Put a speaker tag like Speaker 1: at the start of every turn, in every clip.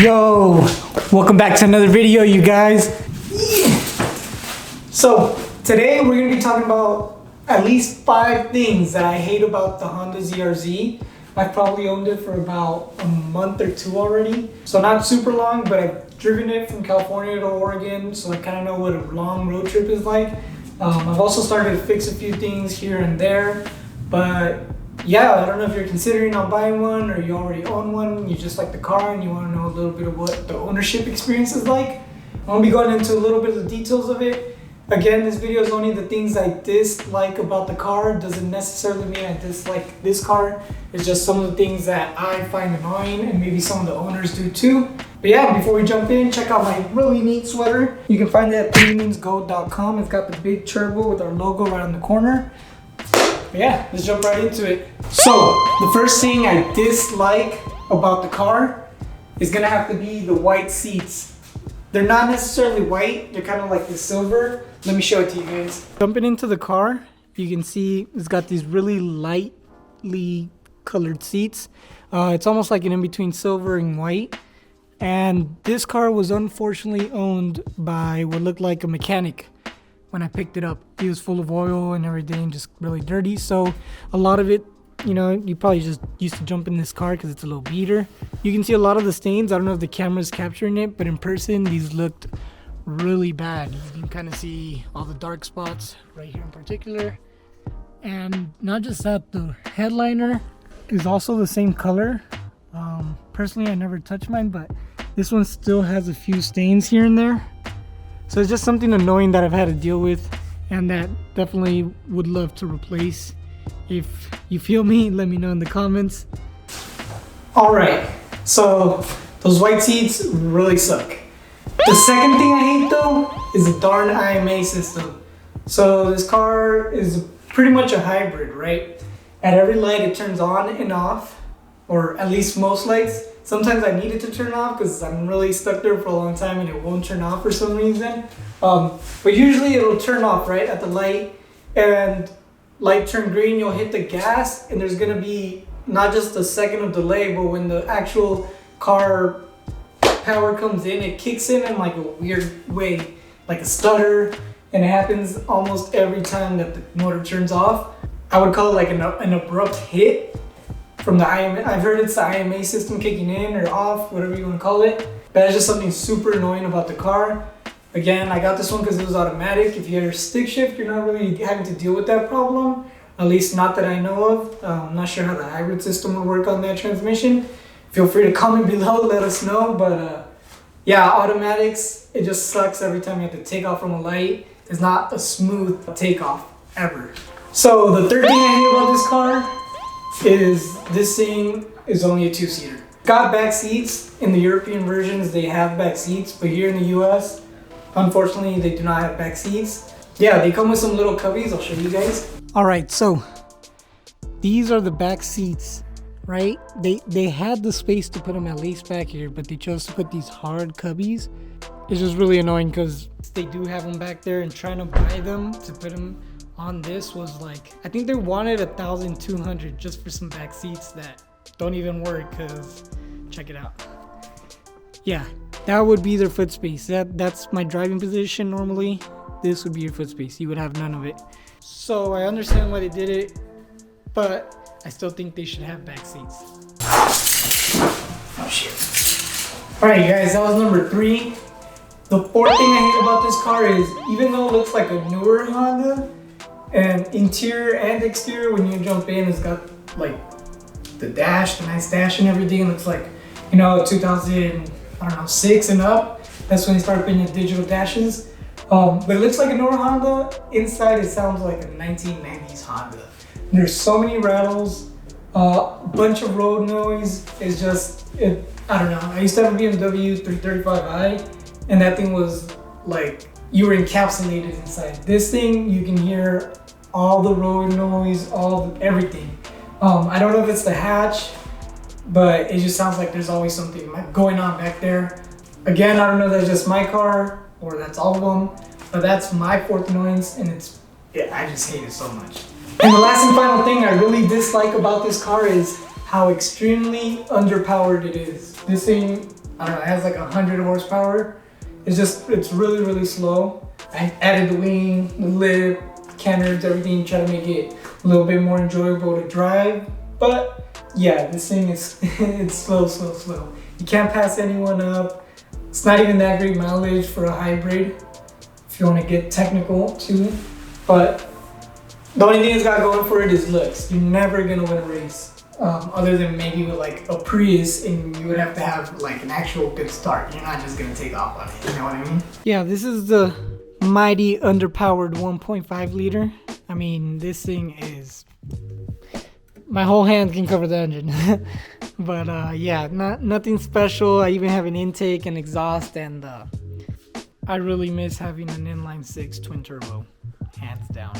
Speaker 1: Yo, welcome back to another video, you guys. So today we're gonna be talking about at least 5 things that I hate about the Honda CRZ. I've probably owned it for about a month or 2 already, so not super long, but I've driven it from California to Oregon, so I kind of know what a long road trip is like. I've also started to fix a few things here and there, but yeah, I don't know if you're considering on buying one or you already own one, you just like the car and you want to know a little bit of what the ownership experience is like. I'm going to be going into a little bit of the details of it. Again, this video is only the things I dislike about the car. Doesn't necessarily mean I dislike this car. It's just some of the things that I find annoying and maybe some of the owners do too. But yeah, before we jump in, check out my really neat sweater. You can find it at premiumsgold.com. It's got the big turbo with our logo right on the corner. But yeah, let's jump right into it. So, the first thing I dislike about the car is gonna have to be the white seats. They're not necessarily white, they're kind of like the silver. Let me show it to you guys. Jumping into the car, you can see it's got these really lightly colored seats. It's almost like an in-between silver and white. And this car was unfortunately owned by what looked like a mechanic. When I picked it up, he was full of oil and everything, just really dirty. So a lot of it, you know, you probably just used to jump in this car because it's a little beater. You can see a lot of the stains. I don't know if the camera's capturing it, but in person, these looked really bad. You can kind of see all the dark spots right here in particular. And not just that, the headliner is also the same color. Personally, I never touched mine, but this one still has a few stains here and there. So it's just something annoying that I've had to deal with and that definitely would love to replace. If you feel me, let me know in the comments. All right, so those white seats really suck. The second thing I hate though is the darn IMA system. So this car is pretty much a hybrid, right? At every light it turns on and off, or at least most lights. Sometimes I need it to turn off because I'm really stuck there for a long time and it won't turn off for some reason. But usually it'll turn off right at the light, and light turn green, you'll hit the gas and there's gonna be not just a second of delay, but when the actual car power comes in, it kicks in like a weird way, like a stutter, and it happens almost every time that the motor turns off. I would call it like an abrupt hit from the IMA. I've heard it's the IMA system kicking in or off, whatever you want to call it. That is just something super annoying about the car. Again, I got this one because it was automatic. If you had a stick shift, you're not really having to deal with that problem. At least not that I know of. I'm not sure how the hybrid system will work on that transmission. Feel free to comment below, let us know. But yeah, automatics, it just sucks every time you have to take off from a light. It's not a smooth takeoff ever. So the third thing I hate about this car is this thing is only a 2-seater. Got back seats. In the European versions they have back seats, but here in the US, unfortunately they do not have back seats. Yeah, they come with some little cubbies. I'll show you guys. All right, so these are the back seats, right? They had the space to put them at least back here, but they chose to put these hard cubbies. It's just really annoying because they do have them back there, and trying to buy them to put them on this was like, I think they wanted $1,200 just for some back seats that don't even work. Because check it out. Yeah, that would be their foot space. That's my driving position normally. This would be your foot space. You would have none of it. So I understand why they did it, but I still think they should have back seats. Oh shit. All right, guys, that was number 3. The fourth thing I hate about this car is, even though it looks like a newer Honda, and interior and exterior, when you jump in, it's got like the dash, the nice dash and everything. It looks like, you know, 2006 and up. That's when they started putting in digital dashes. But it looks like a newer Honda. Inside, it sounds like a 1990s Honda. There's so many rattles, a bunch of road noise. It's just, I don't know. I used to have a BMW 335i, and that thing was like, you were encapsulated inside. This thing, you can hear all the road noise, everything. I don't know if it's the hatch, but it just sounds like there's always something going on back there. Again, I don't know if that's just my car or that's all of them, but that's my fourth annoyance, and I just hate it so much. And the last and final thing I really dislike about this car is how extremely underpowered it is. This thing, I don't know, it has like 100 horsepower. It's really, really slow. I added the wing, the lip, cannons, everything, try to make it a little bit more enjoyable to drive. But yeah, this thing is it's slow. You can't pass anyone up. It's not even that great mileage for a hybrid, if you want to get technical too. But the only thing it's got going for it is looks. You're never gonna win a race. Other than maybe with like a Prius, and you would have to have like an actual good start. You're not just gonna take off on it, you know what I mean? Yeah, this is the mighty underpowered 1.5 liter. I mean, this thing is, my whole hand can cover the engine. But yeah, nothing special. I even have an intake and exhaust, and I really miss having an inline 6 twin turbo, hands down.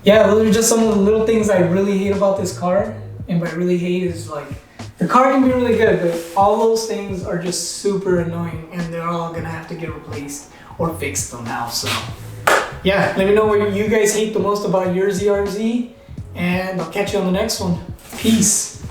Speaker 1: Yeah, those are just some of the little things I really hate about this car. And what I really hate is like, the car can be really good, but all those things are just super annoying, and they're all gonna have to get replaced or fixed somehow. So yeah, let me know what you guys hate the most about your ZRZ, and I'll catch you on the next one. Peace.